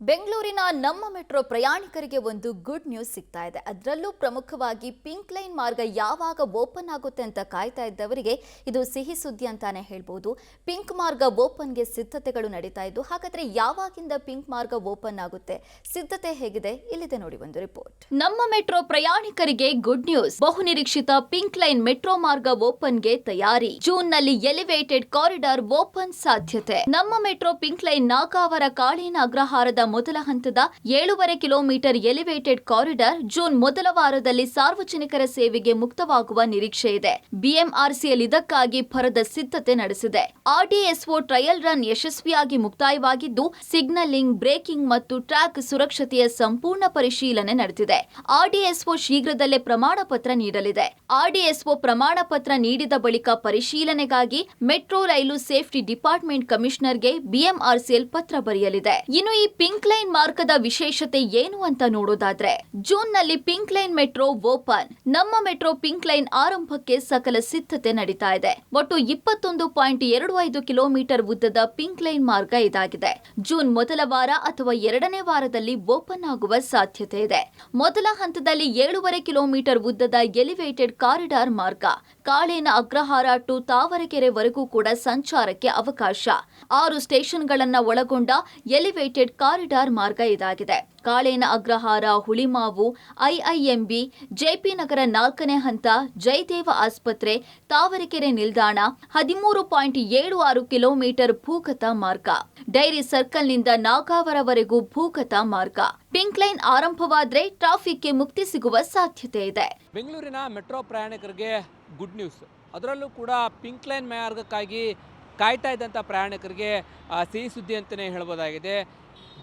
ಬೆಂಗಳೂರಿನ ನಮ್ಮ ಮೆಟ್ರೋ ಪ್ರಯಾಣಿಕರಿಗೆ ಒಂದು ಗುಡ್ ನ್ಯೂಸ್ ಸಿಗ್ತಾ ಇದೆ. ಅದರಲ್ಲೂ ಪ್ರಮುಖವಾಗಿ ಪಿಂಕ್ ಲೈನ್ ಮಾರ್ಗ ಯಾವಾಗ ಓಪನ್ ಆಗುತ್ತೆ ಅಂತ ಕಾಯ್ತಾ ಇದ್ದವರಿಗೆ ಇದು ಸಿಹಿ ಸುದ್ದಿ ಅಂತಾನೆ ಹೇಳ್ಬೋದು. ಪಿಂಕ್ ಮಾರ್ಗ ಓಪನ್ಗೆ ಸಿದ್ಧತೆಗಳು ನಡೀತಾ ಇದ್ದು, ಹಾಗಾದ್ರೆ ಯಾವಾಗಿಂದ ಪಿಂಕ್ ಮಾರ್ಗ ಓಪನ್ ಆಗುತ್ತೆ, ಸಿದ್ಧತೆ ಹೇಗಿದೆ, ಇಲ್ಲಿದೆ ನೋಡಿ ಒಂದು ರಿಪೋರ್ಟ್. ನಮ್ಮ ಮೆಟ್ರೋ ಪ್ರಯಾಣಿಕರಿಗೆ ಗುಡ್ ನ್ಯೂಸ್. ಬಹುನಿರೀಕ್ಷಿತ ಪಿಂಕ್ ಲೈನ್ ಮೆಟ್ರೋ ಮಾರ್ಗ ಓಪನ್ಗೆ ತಯಾರಿ. ಜೂನ್ನಲ್ಲಿ ಎಲಿವೇಟೆಡ್ ಕಾರಿಡಾರ್ ಓಪನ್ ಸಾಧ್ಯತೆ. ನಮ್ಮ ಮೆಟ್ರೋ ಪಿಂಕ್ ಲೈನ್ ನಾಗಾವರ ಕಾಳಿನ ಅಗ್ರಹಾರದ ಮೊದಲ ಹಂತದ 7.5 ಕಿಲೋಮೀಟರ್ ಎಲಿವೇಟೆಡ್ ಕಾರಿಡಾರ್ ಜೂನ್ ಮೊದಲ ವಾರದಲ್ಲಿ ಸಾರ್ವಜನಿಕರ ಸೇವೆಗೆ ಮುಕ್ತವಾಗುವ ನಿರೀಕ್ಷೆ ಇದೆ. ಬಿಎಂಆರ್ಸಿಎಲ್ ಇದಕ್ಕಾಗಿ ಭರದ ಸಿದ್ಧತೆ ನಡೆಸಿದೆ. ಆರ್ಡಿಎಸ್ಒ ಟ್ರಯಲ್ ರನ್ ಯಶಸ್ವಿಯಾಗಿ ಮುಕ್ತಾಯವಾಗಿದ್ದು, ಸಿಗ್ನಲಿಂಗ್, ಬ್ರೇಕಿಂಗ್ ಮತ್ತು ಟ್ರ್ಯಾಕ್ ಸುರಕ್ಷತೆಯ ಸಂಪೂರ್ಣ ಪರಿಶೀಲನೆ ನಡೆದಿದೆ. ಆರ್ಡಿಎಸ್ಒ ಶೀಘ್ರದಲ್ಲೇ ಪ್ರಮಾಣ ಪತ್ರ ನೀಡಲಿದೆ. ಆರ್ಡಿಎಸ್ಒ ಪ್ರಮಾಣ ಪತ್ರ ನೀಡಿದ ಬಳಿಕ ಪರಿಶೀಲನೆಗಾಗಿ ಮೆಟ್ರೋ ರೈಲು ಸೇಫ್ಟಿ ಡಿಪಾರ್ಟ್ಮೆಂಟ್ ಕಮಿಷನರ್ಗೆ ಬಿಎಂಆರ್ಸಿಎಲ್ ಪತ್ರ ಬರೆಯಲಿದೆ. ಇನ್ನು ಈ ಪಿಂಕ್ ಲೈನ್ ಮಾರ್ಗದ ವಿಶೇಷತೆ ಏನು ಅಂತ ನೋಡೋದಾದ್ರೆ, ಜೂನ್ನಲ್ಲಿ ಪಿಂಕ್ ಲೈನ್ ಮೆಟ್ರೋ ಓಪನ್. ನಮ್ಮ ಮೆಟ್ರೋ ಪಿಂಕ್ ಲೈನ್ ಆರಂಭಕ್ಕೆ ಸಕಲ ಸಿದ್ಧತೆ ನಡೀತಾ ಇದೆ. ಒಟ್ಟು 21.25 ಕಿಲೋಮೀಟರ್ ಉದ್ದದ ಪಿಂಕ್ ಲೈನ್ ಮಾರ್ಗ ಇದಾಗಿದೆ. ಜೂನ್ ಮೊದಲ ವಾರ ಅಥವಾ ಎರಡನೇ ವಾರದಲ್ಲಿ ಓಪನ್ ಆಗುವ ಸಾಧ್ಯತೆ ಇದೆ. ಮೊದಲ ಹಂತದಲ್ಲಿ 7.5 ಕಿಲೋಮೀಟರ್ ಉದ್ದದ ಎಲಿವೇಟೆಡ್ ಕಾರಿಡಾರ್ ಮಾರ್ಗ. ಕಾಳೇನ ಅಗ್ರಹಾರ ಟು ತಾವರೆಕೆರೆವರೆಗೂ ಕೂಡ ಸಂಚಾರಕ್ಕೆ ಅವಕಾಶ. 6 ಸ್ಟೇಷನ್ಗಳನ್ನ ಒಳಗೊಂಡ ಎಲಿವೇಟೆಡ್ ಕಾರಿಡಾರ್ ಮಾರ್ಗ ಇದಾಗಿದೆ. ಕಾಳೇನ ಅಗ್ರಹಾರ, ಹುಳಿಮಾವು, ಐಐಎಂಬಿ, ಜೆಪಿ ನಗರ 4ನೇ ಹಂತ, ಜಯದೇವ ಆಸ್ಪತ್ರೆ, ತಾವರೆಕೆರೆ ನಿಲ್ದಾಣ, 13.76 ಕಿಲೋಮೀಟರ್ ಭೂಗತ ಮಾರ್ಗ. ಡೈರಿ ಸರ್ಕಲ್ನಿಂದ ನಾಗಾವರವರೆಗೂ ಭೂಗತ ಮಾರ್ಗ. ಪಿಂಕ್ ಲೈನ್ ಆರಂಭವಾದ್ರೆ ಟ್ರಾಫಿಕ್ಗೆ ಮುಕ್ತಿ ಸಿಗುವ ಸಾಧ್ಯತೆ ಇದೆ. ಬೆಂಗಳೂರಿನ ಮೆಟ್ರೋ ಪ್ರಯಾಣಿಕರಿಗೆ ಗುಡ್ ನ್ಯೂಸ್. ಅದರಲ್ಲೂ ಕೂಡ ಪಿಂಕ್ ಲೈನ್ ಮಾರ್ಗಕ್ಕಾಗಿ ಕಾಯ್ತಾ ಇದ್ದಂಥ ಪ್ರಯಾಣಿಕರಿಗೆ ಸಿಹಿ ಸುದ್ದಿ ಅಂತಲೇ ಹೇಳ್ಬೋದಾಗಿದೆ.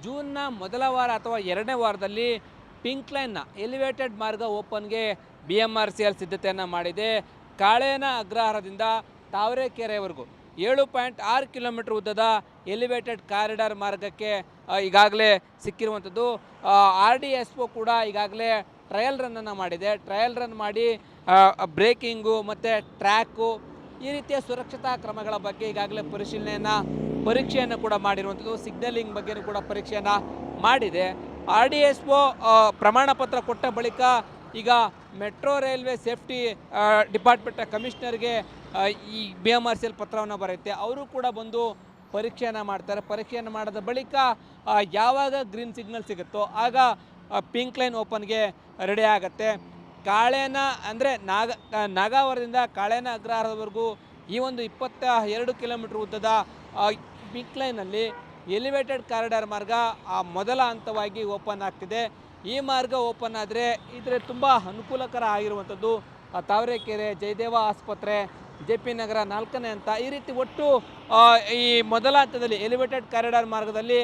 ಜೂನ್ನ ಮೊದಲ ವಾರ ಅಥವಾ ಎರಡನೇ ವಾರದಲ್ಲಿ ಪಿಂಕ್ ಲೈನ್ನ ಎಲಿವೇಟೆಡ್ ಮಾರ್ಗ ಓಪನ್ಗೆ ಬಿಎಂಆರ್ಸಿಎಲ್ ಸಿದ್ಧತೆಯನ್ನು ಮಾಡಿದೆ. ಕಾಳೇನ ಅಗ್ರಹಾರದಿಂದ ತಾವರೆಕೆರೆವರೆಗೂ 7.6 ಕಿಲೋಮೀಟರ್ ಉದ್ದದ ಎಲಿವೇಟೆಡ್ ಕಾರಿಡಾರ್ ಮಾರ್ಗಕ್ಕೆ ಈಗಾಗಲೇ ಸಿಕ್ಕಿರುವಂಥದ್ದು. ಆರ್ಡಿಎಸ್ಒ ಕೂಡ ಈಗಾಗಲೇ ಟ್ರಯಲ್ ರನ್ನನ್ನು ಮಾಡಿದೆ. ಟ್ರಯಲ್ ರನ್ ಮಾಡಿ ಬ್ರೇಕಿಂಗು ಮತ್ತು ಟ್ರ್ಯಾಕು ಈ ರೀತಿಯ ಸುರಕ್ಷತಾ ಕ್ರಮಗಳ ಬಗ್ಗೆ ಈಗಾಗಲೇ ಪರೀಕ್ಷೆಯನ್ನು ಕೂಡ ಮಾಡಿರುವಂಥದ್ದು. ಸಿಗ್ನಲಿಂಗ್ ಬಗ್ಗೆಯೂ ಕೂಡ ಪರೀಕ್ಷೆಯನ್ನು ಮಾಡಿದೆ. ಆರ್ಡಿಎಸ್ಒ ಪ್ರಮಾಣ ಪತ್ರ ಕೊಟ್ಟ ಬಳಿಕ ಈಗ ಮೆಟ್ರೋ ರೈಲ್ವೆ ಸೇಫ್ಟಿ ಡಿಪಾರ್ಟ್ಮೆಂಟ್ ಕಮಿಷನರ್ಗೆ ಈ ಬಿಎಂಆರ್ಸಿಎಲ್ ಪತ್ರವನ್ನು ಬರೆಯುತ್ತೆ. ಅವರು ಕೂಡ ಬಂದು ಪರೀಕ್ಷೆಯನ್ನು ಮಾಡ್ತಾರೆ. ಪರೀಕ್ಷೆಯನ್ನು ಮಾಡಿದ ಬಳಿಕ ಯಾವಾಗ ಗ್ರೀನ್ ಸಿಗ್ನಲ್ ಸಿಗುತ್ತೋ ಆಗ ಪಿಂಕ್ ಲೈನ್ ಓಪನ್ಗೆ ರೆಡಿ ಆಗುತ್ತೆ. ಕಾಳೇನ ಅಂದರೆ ನಾಗಾವರದಿಂದ ಕಾಳೇನ ಅಗ್ರಹಾರದವರೆಗೂ ಈ ಒಂದು 22 ಕಿಲೋಮೀಟರ್ ಉದ್ದದ ಪಿಂಕ್ ಲೈನಲ್ಲಿ ಎಲಿವೇಟೆಡ್ ಕಾರಿಡಾರ್ ಮಾರ್ಗ ಮೊದಲ ಹಂತವಾಗಿ ಓಪನ್ ಆಗ್ತಿದೆ. ಈ ಮಾರ್ಗ ಓಪನ್ ಆದರೆ ಇದರ ತುಂಬ ಅನುಕೂಲಕರ ಆಗಿರುವಂಥದ್ದು ತಾವರೆಕೆರೆ, ಜಯದೇವ ಆಸ್ಪತ್ರೆ, ಜೆಪಿ ನಗರ 4ನೇ ಹಂತ, ಈ ರೀತಿ ಒಟ್ಟು ಈ ಮೊದಲ ಹಂತದಲ್ಲಿ ಎಲಿವೇಟೆಡ್ ಕಾರಿಡಾರ್ ಮಾರ್ಗದಲ್ಲಿ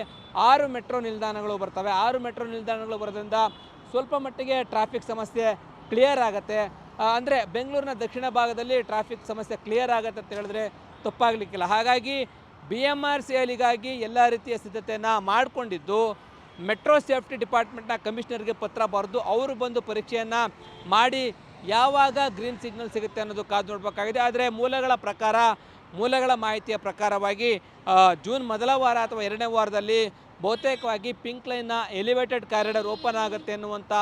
6 ಮೆಟ್ರೋ ನಿಲ್ದಾಣಗಳು ಬರ್ತವೆ. 6 ಮೆಟ್ರೋ ನಿಲ್ದಾಣಗಳು ಬರೋದ್ರಿಂದ ಸ್ವಲ್ಪ ಮಟ್ಟಿಗೆ ಟ್ರಾಫಿಕ್ ಸಮಸ್ಯೆ ಕ್ಲಿಯರ್ ಆಗುತ್ತೆ. ಅಂದರೆ ಬೆಂಗಳೂರಿನ ದಕ್ಷಿಣ ಭಾಗದಲ್ಲಿ ಟ್ರಾಫಿಕ್ ಸಮಸ್ಯೆ ಕ್ಲಿಯರ್ ಆಗುತ್ತೆ ಅಂತ ಹೇಳಿದ್ರೆ ತಪ್ಪಾಗಲಿಕ್ಕಿಲ್ಲ. ಹಾಗಾಗಿ ಬಿಎಂಆರ್ಸಿಎಲ್ಗಾಗಿ ಎಲ್ಲ ರೀತಿಯ ಸಿದ್ಧತೆಯನ್ನು ಮಾಡಿಕೊಂಡಿದ್ದು, ಮೆಟ್ರೋ ಸೇಫ್ಟಿ ಡಿಪಾರ್ಟ್ಮೆಂಟ್ನ ಕಮಿಷನರ್ಗೆ ಪತ್ರ ಬರೆದು ಅವರು ಬಂದು ಪರೀಕ್ಷೆಯನ್ನು ಮಾಡಿ ಯಾವಾಗ ಗ್ರೀನ್ ಸಿಗ್ನಲ್ ಸಿಗುತ್ತೆ ಅನ್ನೋದು ಕಾದು ನೋಡಬೇಕಾಗಿದೆ. ಆದರೆ ಮೂಲಗಳ ಮಾಹಿತಿಯ ಪ್ರಕಾರವಾಗಿ ಜೂನ್ ಮೊದಲ ವಾರ ಅಥವಾ ಎರಡನೇ ವಾರದಲ್ಲಿ ಬಹುತೇಕವಾಗಿ ಪಿಂಕ್ ಲೈನ್ನ ಎಲಿವೇಟೆಡ್ ಕಾರಿಡಾರ್ ಓಪನ್ ಆಗುತ್ತೆ ಎನ್ನುವಂಥ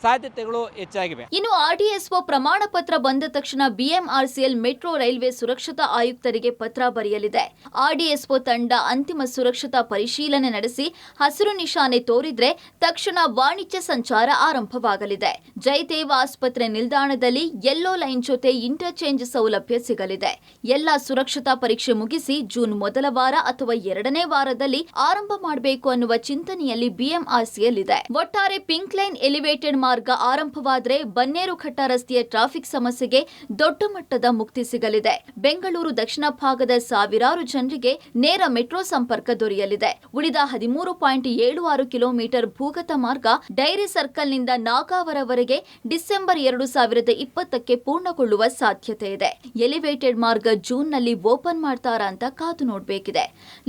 ಸಾಧ್ಯತೆಗಳು ಹೆಚ್ಚಾಗಿವೆ. ಇನ್ನು ಆರ್ಡಿಎಸ್ಒ ಪ್ರಮಾಣ ಪತ್ರ ಬಂದ ತಕ್ಷಣ ಬಿಎಂಆರ್ಸಿಎಲ್ ಮೆಟ್ರೋ ರೈಲ್ವೆ ಸುರಕ್ಷತಾ ಆಯುಕ್ತರಿಗೆ ಪತ್ರ ಬರೆಯಲಿದೆ. ಆರ್ಡಿಎಸ್ಒ ತಂಡ ಅಂತಿಮ ಸುರಕ್ಷತಾ ಪರಿಶೀಲನೆ ನಡೆಸಿ ಹಸಿರು ನಿಶಾನೆ ತೋರಿದ್ರೆ ತಕ್ಷಣ ವಾಣಿಜ್ಯ ಸಂಚಾರ ಆರಂಭವಾಗಲಿದೆ. ಜಯದೇವ ಆಸ್ಪತ್ರೆ ನಿಲ್ದಾಣದಲ್ಲಿ ಯೆಲ್ಲೋ ಲೈನ್ ಜೊತೆ ಇಂಟರ್ಚೇಂಜ್ ಸೌಲಭ್ಯ ಸಿಗಲಿದೆ. ಎಲ್ಲಾ ಸುರಕ್ಷತಾ ಪರೀಕ್ಷೆ ಮುಗಿಸಿ ಜೂನ್ ಮೊದಲ ವಾರ ಅಥವಾ ಎರಡನೇ ವಾರದಲ್ಲಿ ಆರಂಭ ಮಾಡಬೇಕು ಅನ್ನುವ ಚಿಂತನೆಯಲ್ಲಿ ಬಿಎಂಆರ್ಸಿಎಲ್ ಇದೆ. ಒಟ್ಟಾರೆ ಪಿಂಕ್ ಲೈನ್ ಎಲಿವೇಟೆಡ್ ಮಾರ್ಗ ಆರಂಭವಾದರೆ ಬನ್ನೇರುಘಟ್ಟ ರಸ್ತೆಯ ಟ್ರಾಫಿಕ್ ಸಮಸ್ಯೆಗೆ ದೊಡ್ಡ ಮಟ್ಟದ ಮುಕ್ತಿ ಸಿಗಲಿದೆ. ಬೆಂಗಳೂರು ದಕ್ಷಿಣ ಭಾಗದ ಸಾವಿರಾರು ಜನರಿಗೆ ನೇರ ಮೆಟ್ರೋ ಸಂಪರ್ಕ ದೊರೆಯಲಿದೆ. ಉಳಿದ 13.76 ಕಿಲೋಮೀಟರ್ ಭೂಗತ ಮಾರ್ಗ ಡೈರಿ ಸರ್ಕಲ್ನಿಂದ ನಾಗಾವರವರೆಗೆ ಡಿಸೆಂಬರ್ 2020ಕ್ಕೆ ಪೂರ್ಣಗೊಳ್ಳುವ ಸಾಧ್ಯತೆ ಇದೆ. ಎಲಿವೇಟೆಡ್ ಮಾರ್ಗ ಜೂನ್ನಲ್ಲಿ ಓಪನ್ ಮಾಡ್ತಾರಾ ಅಂತ ಕಾದು ನೋಡಬೇಕಿದೆ.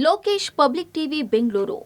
Lokesh, public TV, Bengaluru.